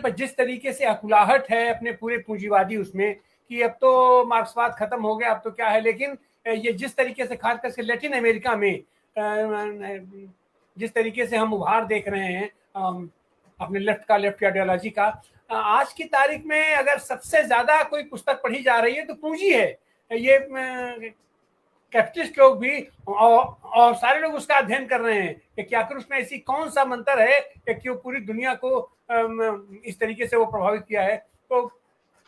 पर जिस तरीके से अकुलाहट है अपने पूरे पूंजीवादी उसमें कि अब तो मार्क्सवाद खत्म हो गया, अब तो क्या है, लेकिन ये जिस तरीके से खास करके लैटिन अमेरिका में जिस तरीके से हम उभार देख रहे हैं अपने लेफ्ट आइडियोलॉजी का, आज की तारीख में अगर सबसे ज्यादा कोई पुस्तक पढ़ी जा रही है तो पूंजी है। ये कैपिटलिस्ट लोग भी और सारे लोग उसका अध्ययन कर रहे हैं कि क्या आखिर उसमें ऐसी कौन सा मंत्र है कि वो पूरी दुनिया को इस तरीके से वो प्रभावित किया है। तो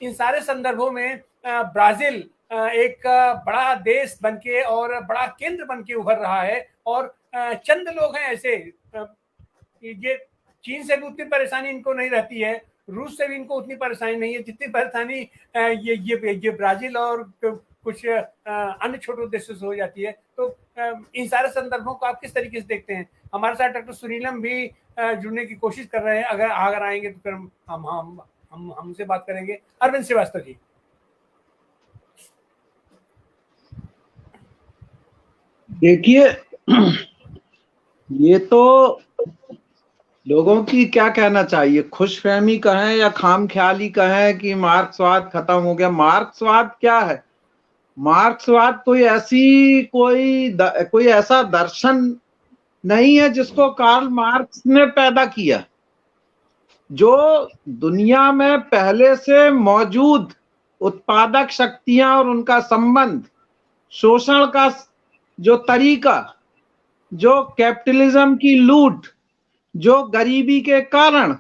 इन सारे संदर्भों में ब्राजील एक बड़ा देश बनके और बड़ा केंद्र बनके उभर रहा है, और चंद लोग हैं ऐसे, ये चीन से भी उतनी परेशानी इनको नहीं रहती है, रूस से भी इनको उतनी परेशानी नहीं है जितनी परेशानी ये ब्राजील और कुछ अन्य छोटे देशों से हो जाती है। तो इन सारे संदर्भों को आप किस तरीके से देखते हैं? हमारे साथ डॉक्टर सुनीलम भी जुड़ने की कोशिश कर रहे हैं, अगर आएंगे तो फिर हम हमसे बात करेंगे। अरविंद श्रीवास्तव जी। देखिए, ये तो लोगों की क्या कहना चाहिए, खुशफहमी कहें या खामख्याली कहें कि मार्क्सवाद खत्म हो गया। मार्क्सवाद क्या है? मार्क्सवाद कोई ऐसा दर्शन नहीं है जिसको कार्ल मार्क्स ने पैदा किया। जो दुनिया में पहले से मौजूद उत्पादक शक्तियां और उनका संबंध, शोषण का जो तरीका, जो कैपिटलिज्म की लूट, जो गरीबी के कारण,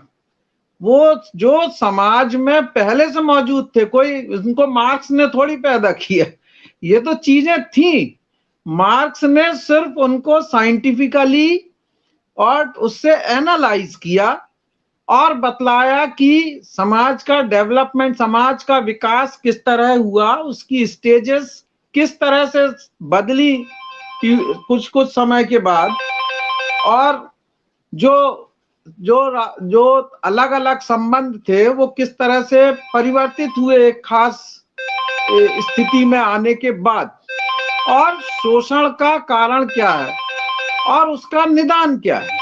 वो जो समाज में पहले से मौजूद थे, कोई उनको मार्क्स ने थोड़ी पैदा किया, ये तो चीजें थी। मार्क्स ने सिर्फ उनको साइंटिफिकली और उससे एनालाइज किया और बतलाया कि समाज का डेवलपमेंट, समाज का विकास किस तरह हुआ, उसकी स्टेजेस किस तरह से बदली कुछ समय के बाद, और जो अलग अलग संबंध थे वो किस तरह से परिवर्तित हुए एक खास स्थिति में आने के बाद, और शोषण का कारण क्या है और उसका निदान क्या है।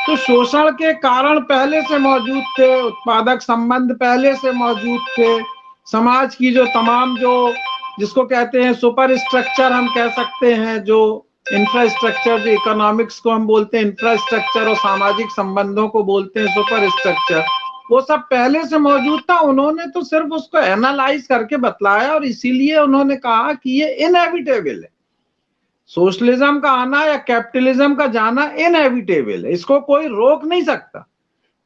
तो शोषण के कारण पहले से मौजूद थे, उत्पादक संबंध पहले से मौजूद थे, समाज की जो तमाम, जो जिसको कहते हैं सुपर स्ट्रक्चर हम कह सकते हैं, जो इंफ्रास्ट्रक्चर, जो इकोनॉमिक्स को हम बोलते हैं इंफ्रास्ट्रक्चर और सामाजिक संबंधों को बोलते हैं सुपर स्ट्रक्चर, वो सब पहले से मौजूद था। उन्होंने तो सिर्फ उसको एनालाइज करके बतलाया, और इसीलिए उन्होंने कहा कि ये इनएविटेबल है, सोशलिज्म का आना या कैपिटलिज्म का जाना इनएविटेबल है, इसको कोई रोक नहीं सकता।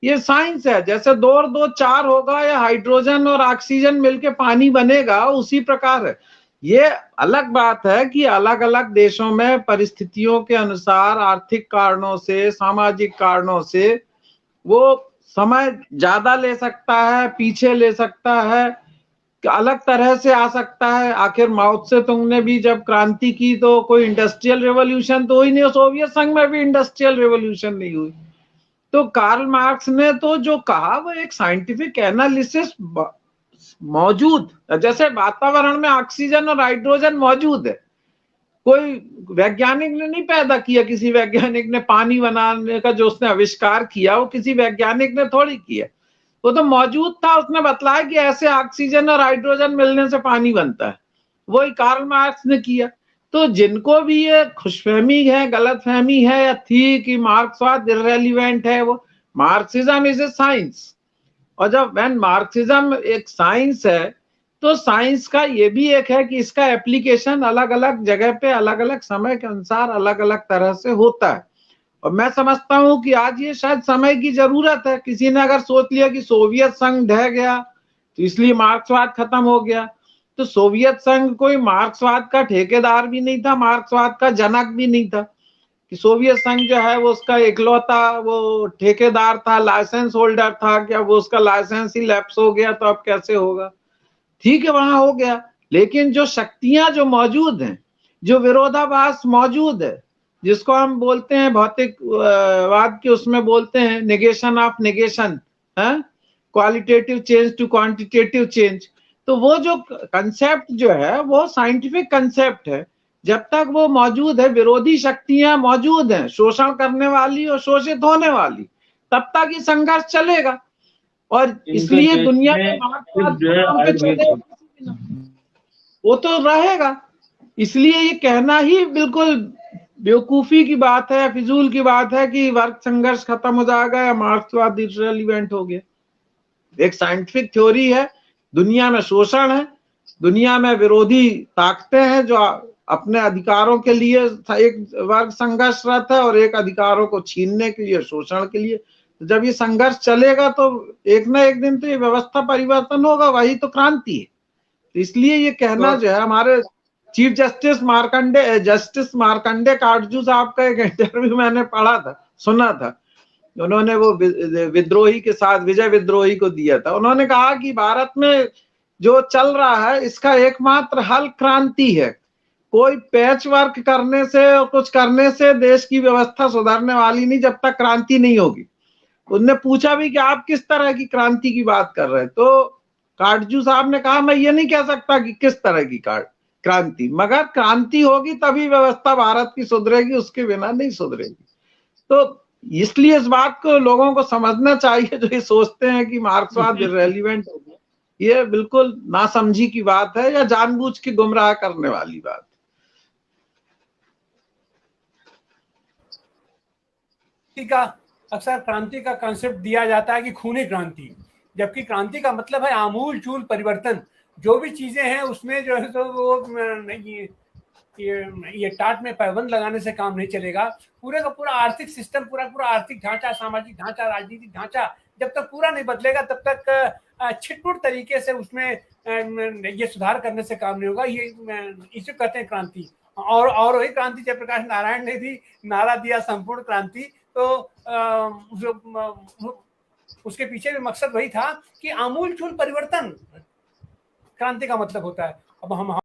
ये साइंस है, जैसे 2 और 2 4 होगा या हाइड्रोजन और ऑक्सीजन मिलके पानी बनेगा, उसी प्रकार है। ये अलग बात है कि अलग अलग देशों में परिस्थितियों के अनुसार, आर्थिक कारणों से, सामाजिक कारणों से वो समय ज्यादा ले सकता है, पीछे ले सकता है, अलग तरह से आ सकता है। आखिर माओ से तुंगने भी जब क्रांति की तो कोई इंडस्ट्रियल रेवोल्यूशन तो हुई नहीं, सोवियत संघ में भी इंडस्ट्रियल रेवोल्यूशन नहीं हुई। तो कार्ल मार्क्स ने तो जो कहा वो एक साइंटिफिक एनालिसिस मौजूद, जैसे वातावरण में ऑक्सीजन और हाइड्रोजन मौजूद है, कोई वैज्ञानिक ने नहीं पैदा किया, किसी वैज्ञानिक ने पानी बनाने का जो उसने आविष्कार किया वो किसी वैज्ञानिक ने थोड़ी किया, वो तो मौजूद था। उसने बतलाया कि ऐसे ऑक्सीजन और हाइड्रोजन मिलने से पानी बनता है, वही कार्ल मार्क्स ने किया। तो जिनको भी ये खुशफहमी है, गलतफहमी है या थी कि मार्क्सवाद इररेलेवेंट है, वो मार्क्सिज्म इज ए साइंस, और जब व्हेन मार्क्सिज्म एक साइंस है तो साइंस का ये भी एक है कि इसका एप्लीकेशन अलग अलग जगह पे, अलग अलग समय के अनुसार अलग अलग तरह से होता है। और मैं समझता हूं कि आज ये शायद समय की जरूरत है। किसी ने अगर सोच लिया कि सोवियत संघ ढह गया तो इसलिए मार्क्सवाद खत्म हो गया, तो सोवियत संघ कोई मार्क्सवाद का ठेकेदार भी नहीं था, मार्क्सवाद का जनक भी नहीं था, कि सोवियत संघ जो है वो उसका इकलौता वो ठेकेदार था, लाइसेंस होल्डर था, क्या वो उसका लाइसेंस ही लैप्स हो गया तो अब कैसे होगा? ठीक है, वहां हो गया, लेकिन जो शक्तियां जो मौजूद हैं, जो विरोधाभास मौजूद है, जिसको हम बोलते हैं भौतिकवाद के उसमें बोलते हैं negation of negation, qualitative change to quantitative change, तो वो जो कंसेप्ट जो है वो साइंटिफिक कंसेप्ट है। जब तक वो मौजूद है, विरोधी शक्तियां मौजूद हैं, शोषण करने वाली और शोषित होने वाली, तब तक ये संघर्ष चलेगा। और इसलिए दुनिया में मार्क्सवाद नाम पे चलेगा, वो तो रहेगा। इसलिए ये कहना ही बिल्कुल बेवकूफी की बात है, फिजूल की बात है कि वर्ग संघर्ष खत्म हो जाएगा या मार्क्सवाद इररिलेवेंट हो गया। एक साइंटिफिक थ्योरी है, दुनिया में शोषण है, दुनिया में विरोधी ताकतें हैं जो अपने अधिकारों के लिए एक वर्ग संघर्षरत है और एक अधिकारों को छीनने के लिए, शोषण के लिए। जब ये संघर्ष चलेगा तो एक ना एक दिन तो ये व्यवस्था परिवर्तन होगा, वही तो क्रांति है। तो इसलिए ये कहना जो है, हमारे चीफ जस्टिस मार्कंडे काटजू साहब का एक इंटरव्यू मैंने पढ़ा था, सुना था, उन्होंने वो विद्रोही के साथ, विजय विद्रोही को दिया था। उन्होंने कहा कि भारत में जो चल रहा है इसका एकमात्र हल क्रांति है, कोई पैच वर्क करने से और कुछ करने से देश की व्यवस्था सुधरने वाली नहीं जब तक क्रांति नहीं होगी। उनने पूछा भी कि आप किस तरह की क्रांति की बात कर रहे हैं, तो काटजू साहब ने कहा मैं ये नहीं कह सकता कि किस तरह की क्रांति, मगर क्रांति होगी तभी व्यवस्था भारत की सुधरेगी, उसके बिना नहीं सुधरेगी। तो इसलिए इस बात को लोगों को समझना चाहिए जो ये सोचते हैं कि मार्क्सवाद इररिलेवेंट हो गया, ये बिल्कुल नासमझी की बात है या जानबूझ के गुमराह करने वाली बात। का अक्सर क्रांति का कंसेप्ट दिया जाता है कि खूनी क्रांति, जबकि क्रांति का मतलब है आमूल चूल परिवर्तन। जो भी चीजें हैं उसमें जो है तो वो ये टाट में पैबंद लगाने से काम नहीं चलेगा। पूरे का पूरा आर्थिक सिस्टम, पूरा आर्थिक ढांचा, सामाजिक ढांचा, राजनीतिक ढांचा जब तक पूरा नहीं बदलेगा तब तक छिटपुट तरीके से उसमें ये सुधार करने से काम नहीं होगा। ये इसे कहते हैं क्रांति। और वही क्रांति जयप्रकाश नारायण ने भी नारा दिया, संपूर्ण क्रांति। तो उसके पीछे भी मकसद वही था कि आमूल चूल परिवर्तन क्रांति का मतलब होता है। अब हम